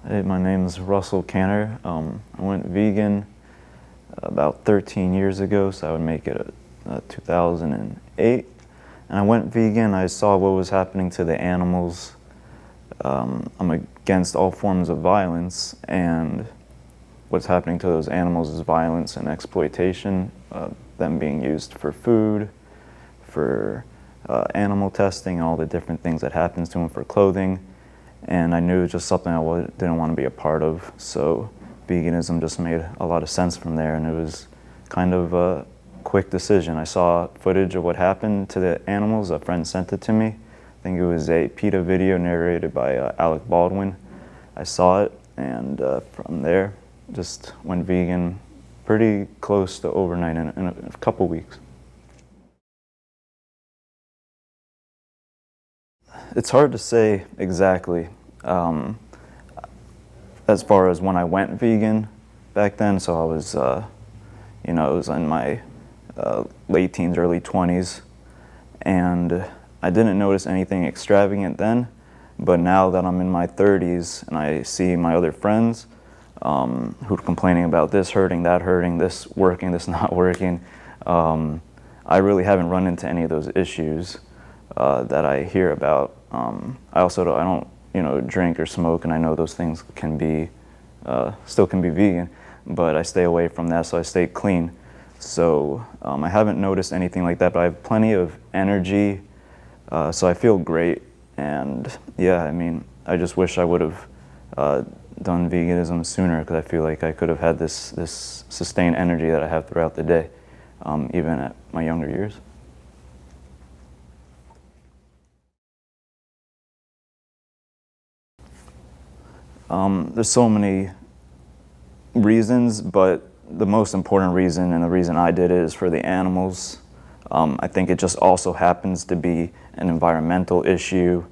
Hey, my name is Russel Cantor. I went vegan about 13 years ago, so I would make it 2008. And I went vegan, I saw what was happening to the animals. I'm against all forms of violence, and what's happening to those animals is violence and exploitation, them being used for food, for animal testing, all the different things that happens to them, for clothing. And I knew it was just something I didn't want to be a part of, so veganism just made a lot of sense from there, and it was kind of a quick decision. I saw footage of what happened to the animals. A friend sent it to me. I think it was a PETA video narrated by Alec Baldwin. I saw it, and from there, just went vegan pretty close to overnight in a couple weeks. It's hard to say exactly. As far as when I went vegan back then, so I was, it was in my late teens, early 20s, and I didn't notice anything extravagant then, but now that I'm in my 30s and I see my other friends who are complaining about this hurting, that hurting, this working, this not working, I really haven't run into any of those issues that I hear about. I don't drink or smoke, and I know those things can be, still can be vegan, but I stay away from that, so I stay clean. So I haven't noticed anything like that, but I have plenty of energy, so I feel great. And yeah, I mean, I just wish I would have done veganism sooner, because I feel like I could have had this sustained energy that I have throughout the day, even at my younger years. There's so many reasons, but the most important reason, and the reason I did it, is for the animals. I think it just also happens to be an environmental issue.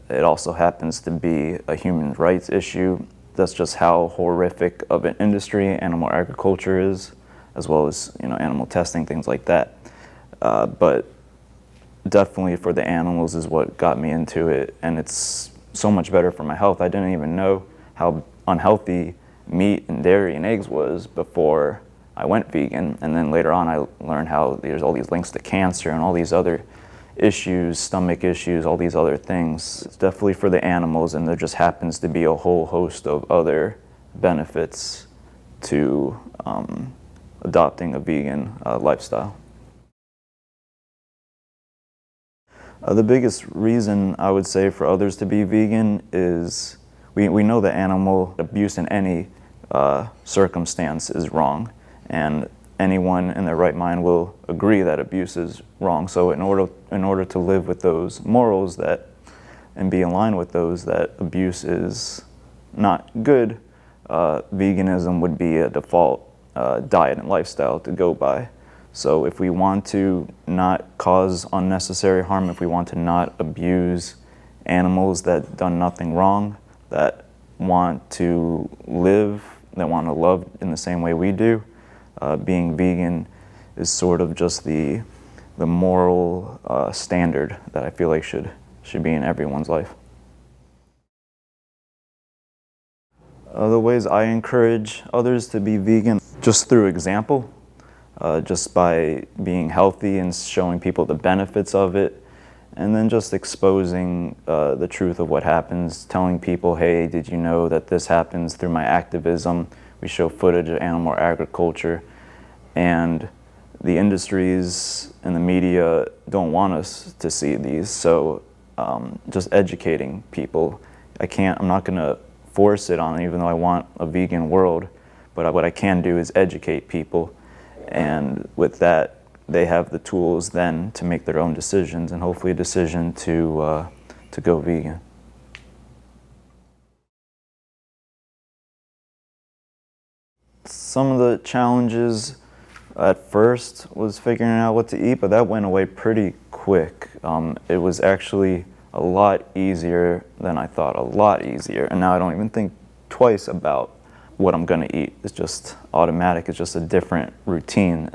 It also happens to be a human rights issue. That's just how horrific of an industry animal agriculture is, as well as animal testing, things like that. But definitely for the animals is what got me into it, and it's so much better for my health. I didn't even know how unhealthy meat and dairy and eggs was before I went vegan, and then later on I learned how there's all these links to cancer and all these other issues, stomach issues, all these other things. It's definitely for the animals, and there just happens to be a whole host of other benefits to adopting a vegan lifestyle. The biggest reason I would say for others to be vegan is we know that animal abuse in any circumstance is wrong, and anyone in their right mind will agree that abuse is wrong. So in order to live with those morals and be in line with those, that abuse is not good, veganism would be a default diet and lifestyle to go by. So if we want to not cause unnecessary harm, if we want to not abuse animals that done nothing wrong, that want to live, that want to love in the same way we do, being vegan is sort of just the moral standard that I feel like should be in everyone's life. The ways I encourage others to be vegan, just through example. Just by being healthy and showing people the benefits of it, and then just exposing the truth of what happens, telling people, hey, did you know that this happens through my activism? We show footage of animal agriculture, and the industries and the media don't want us to see these, so just educating people. I'm not going to force it on, even though I want a vegan world, but what I can do is educate people. And with that, they have the tools then to make their own decisions, and hopefully a decision to go vegan. Some of the challenges at first was figuring out what to eat, but that went away pretty quick. It was actually a lot easier than I thought, a lot easier. And now I don't even think twice about what I'm going to eat. It's just automatic. It's just a different routine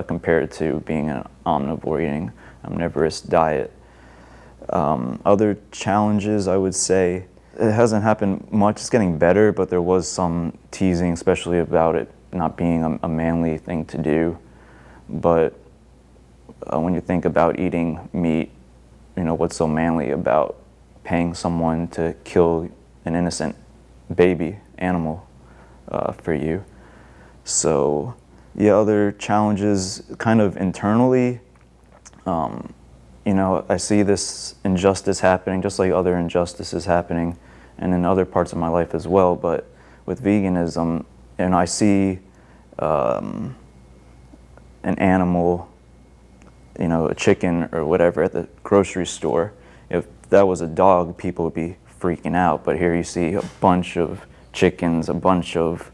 compared to being an omnivore, eating omnivorous diet. Other challenges, I would say, It hasn't happened much. It's getting better, but there was some teasing, especially about it not being a manly thing to do. But when you think about eating meat, you know, what's so manly about paying someone to kill an innocent baby animal for you? So, yeah, other challenges kind of internally. You know, I see this injustice happening, just like other injustices happening, and in other parts of my life as well. But with veganism, and I see an animal, you know, a chicken or whatever at the grocery store. If that was a dog, people would be freaking out. But here you see a bunch of chickens, a bunch of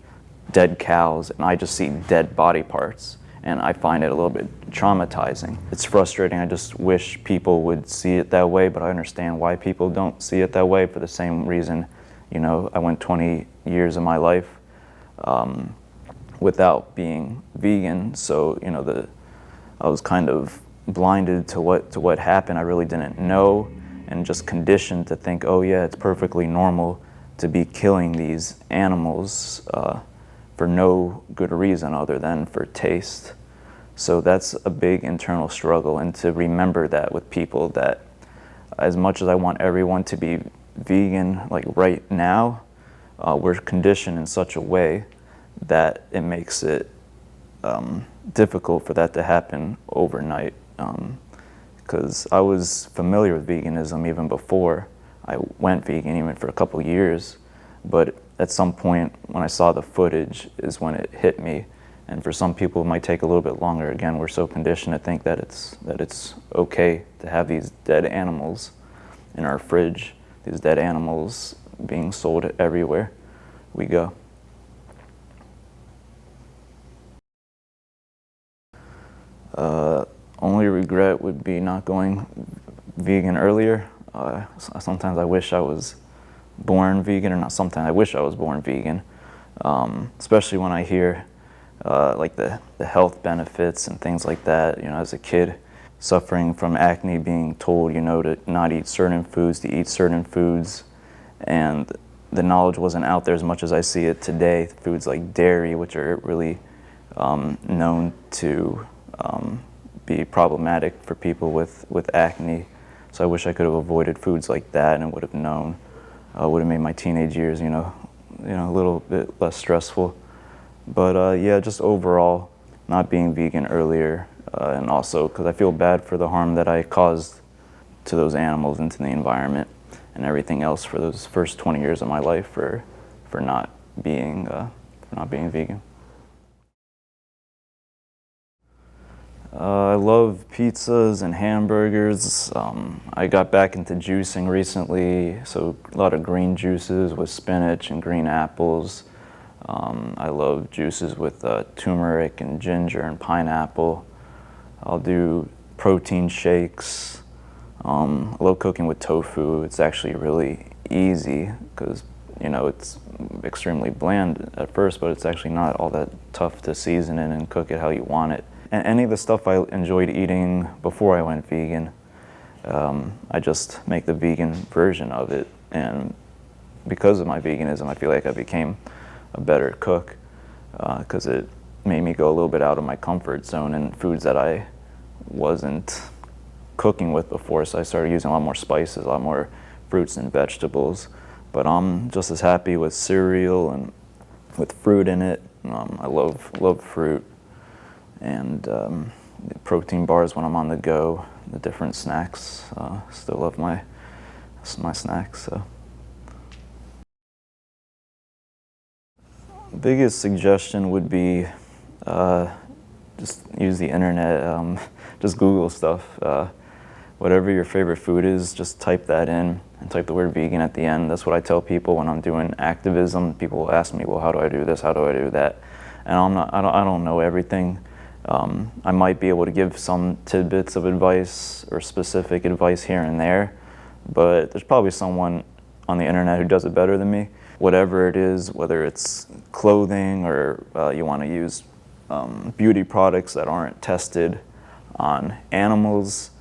dead cows, and I just see dead body parts. And I find it a little bit traumatizing. It's frustrating. I just wish people would see it that way, but I understand why people don't see it that way for the same reason. You know, I went 20 years of my life without being vegan, so, you know, I was kind of blinded to what happened. I really didn't know, and just conditioned to think, oh yeah, it's perfectly normal to be killing these animals for no good reason other than for taste. So that's a big internal struggle, and to remember that with people, that as much as I want everyone to be vegan like right now, we're conditioned in such a way that it makes it difficult for that to happen overnight. Because I was familiar with veganism even before I went vegan, even for a couple years, but at some point when I saw the footage is when it hit me. And for some people it might take a little bit longer. Again, we're so conditioned to think that it's okay to have these dead animals in our fridge, these dead animals being sold everywhere we go. Only regret would be not going vegan earlier. Sometimes I wish I was born vegan, or not sometimes, I wish I was born vegan, especially when I hear like the health benefits and things like that. You know, as a kid suffering from acne, being told, you know, to not eat certain foods, to eat certain foods, and the knowledge wasn't out there as much as I see it today. Foods like dairy, which are really known to be problematic for people with acne. So I wish I could have avoided foods like that and would have known. Would have made my teenage years, you know, a little bit less stressful. But yeah, just overall, not being vegan earlier, and also because I feel bad for the harm that I caused to those animals and to the environment and everything else for those first 20 years of my life for not being vegan. I love pizzas and hamburgers. I got back into juicing recently, so a lot of green juices with spinach and green apples. I love juices with turmeric and ginger and pineapple. I'll do protein shakes. I love cooking with tofu. It's actually really easy because, you know, it's extremely bland at first, but it's actually not all that tough to season it and cook it how you want it. And any of the stuff I enjoyed eating before I went vegan, I just make the vegan version of it. And because of my veganism, I feel like I became a better cook because it made me go a little bit out of my comfort zone and foods that I wasn't cooking with before. So I started using a lot more spices, a lot more fruits and vegetables. But I'm just as happy with cereal and with fruit in it. I love fruit. And protein bars when I'm on the go, the different snacks. Still love my snacks. So. Biggest suggestion would be just use the internet, just Google stuff. Whatever your favorite food is, just type that in and type the word vegan at the end. That's what I tell people when I'm doing activism. People will ask me, well, how do I do this? How do I do that? And I don't know everything. I might be able to give some tidbits of advice or specific advice here and there, but there's probably someone on the internet who does it better than me. Whatever it is, whether it's clothing or you want to use beauty products that aren't tested on animals,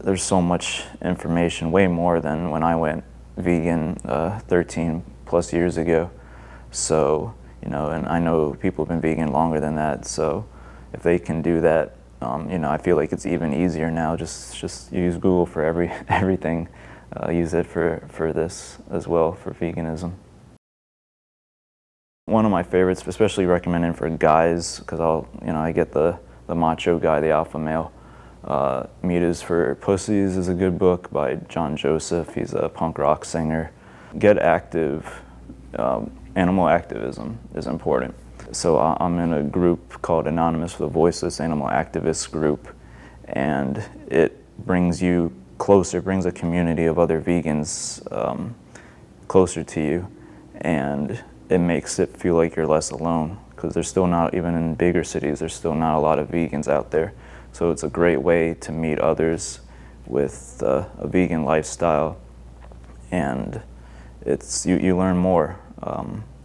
there's so much information, way more than when I went vegan 13 plus years ago. So, you know, and I know people have been vegan longer than that. So if they can do that, you know, I feel like it's even easier now. Just use Google for everything. Use it for this as well, for veganism. One of my favorites, especially recommended for guys, because I get the macho guy, the alpha male. Meat is for Pussies is a good book by John Joseph. He's a punk rock singer. Get active. Animal activism is important. So I'm in a group called Anonymous for the Voiceless Animal Activists group, and it brings you closer, brings a community of other vegans closer to you, and it makes it feel like you're less alone, because there's still not, even in bigger cities, there's still not a lot of vegans out there. So it's a great way to meet others with a vegan lifestyle, and you learn more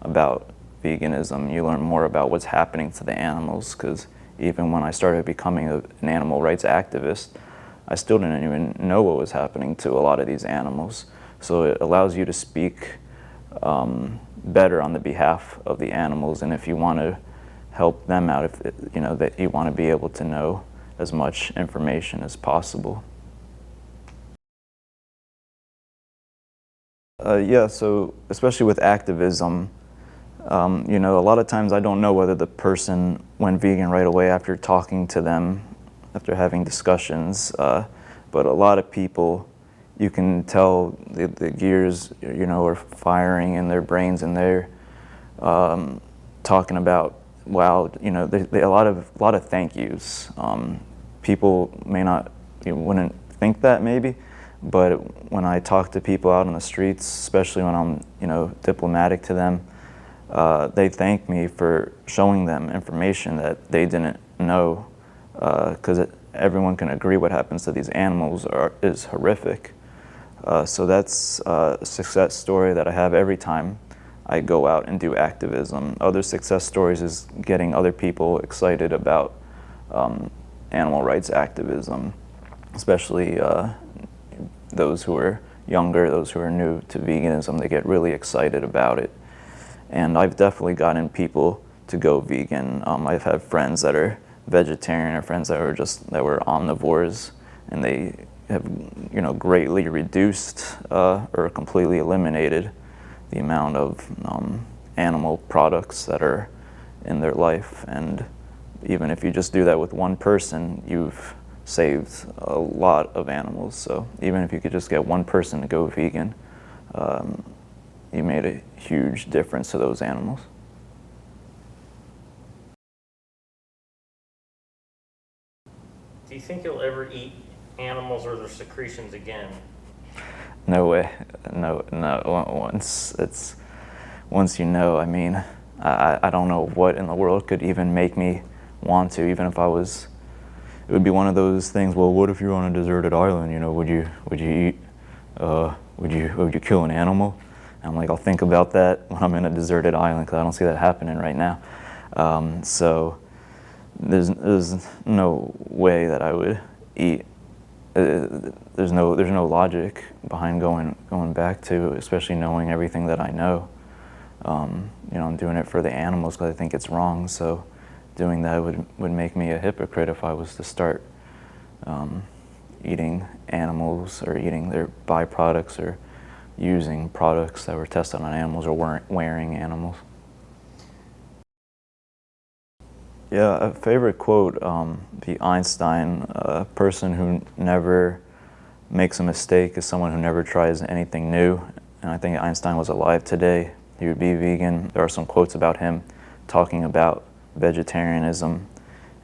about veganism. You learn more about what's happening to the animals, because even when I started becoming an animal rights activist, I still didn't even know what was happening to a lot of these animals. So it allows you to speak better on the behalf of the animals, and if you want to help them out, if you know that you want to be able to know as much information as possible. Yeah, so especially with activism, you know, a lot of times I don't know whether the person went vegan right away after talking to them, after having discussions, but a lot of people, you can tell the gears, you know, are firing in their brains, and they're talking about, wow, you know, a lot of thank yous. People may not, you wouldn't think that maybe, but when I talk to people out on the streets, especially when I'm, you know, diplomatic to them, they thank me for showing them information that they didn't know, because everyone can agree what happens to these animals is horrific. So that's a success story that I have every time I go out and do activism. Other success stories is getting other people excited about animal rights activism, especially those who are younger, those who are new to veganism. They get really excited about it. And I've definitely gotten people to go vegan. I've had friends that are vegetarian, or friends that were omnivores, and they have, you know, greatly reduced or completely eliminated the amount of animal products that are in their life. And even if you just do that with one person, you've saved a lot of animals. So even if you could just get one person to go vegan, you made a huge difference to those animals. Do you think you'll ever eat animals or their secretions again? No way. No. Once you know, I mean, I don't know what in the world could even make me want to, even if I was. It would be one of those things. Well, what if you're on a deserted island? You know, would you eat? Would you kill an animal? And I'm like, I'll think about that when I'm in a deserted island, because I don't see that happening right now. So there's no way that I would eat. There's no logic behind going back to, especially knowing everything that I know. You know, I'm doing it for the animals because I think it's wrong. So doing that would make me a hypocrite if I was to start eating animals or eating their byproducts or using products that were tested on animals or wearing animals. Yeah, a favorite quote, be Einstein, a person who never makes a mistake is someone who never tries anything new. And I think Einstein was alive today, he would be vegan. There are some quotes about him talking about vegetarianism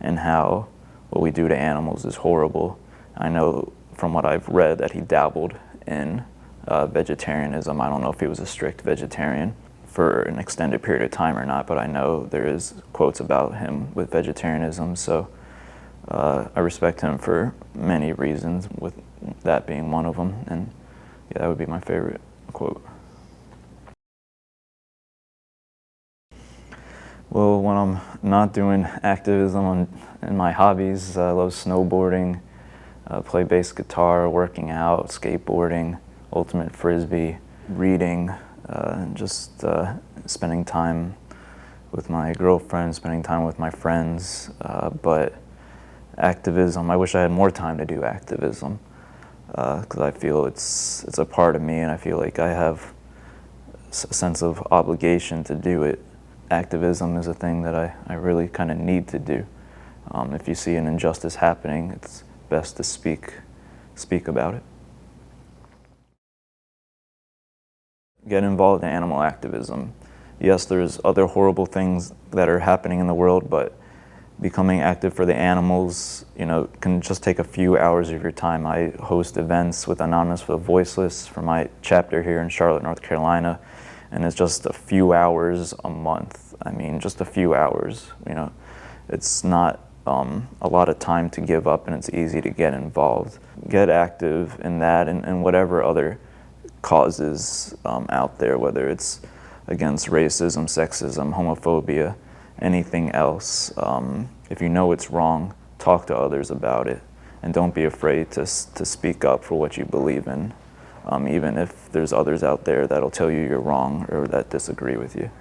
and how what we do to animals is horrible. I know from what I've read that he dabbled in vegetarianism. I don't know if he was a strict vegetarian for an extended period of time or not, but I know there is quotes about him with vegetarianism. So I respect him for many reasons, with that being one of them. And yeah, that would be my favorite quote. Well, when I'm not doing activism in my hobbies, I love snowboarding, play bass guitar, working out, skateboarding, ultimate frisbee. reading, and just spending time with my girlfriend, spending time with my friends. But activism, I wish I had more time to do activism, because I feel it's a part of me, and I feel like I have a sense of obligation to do it. Activism is a thing that I really kind of need to do. If you see an injustice happening, it's best to speak about it. Get involved in animal activism. Yes, there's other horrible things that are happening in the world, but becoming active for the animals, can just take a few hours of your time. I host events with Anonymous for the Voiceless for my chapter here in Charlotte, North Carolina, and it's just a few hours a month. I mean, just a few hours, It's not a lot of time to give up, and it's easy to get involved. Get active in that and whatever other causes out there, whether it's against racism, sexism, homophobia, anything else. If you know it's wrong, talk to others about it, and don't be afraid to speak up for what you believe in, even if there's others out there that'll tell you you're wrong or that disagree with you.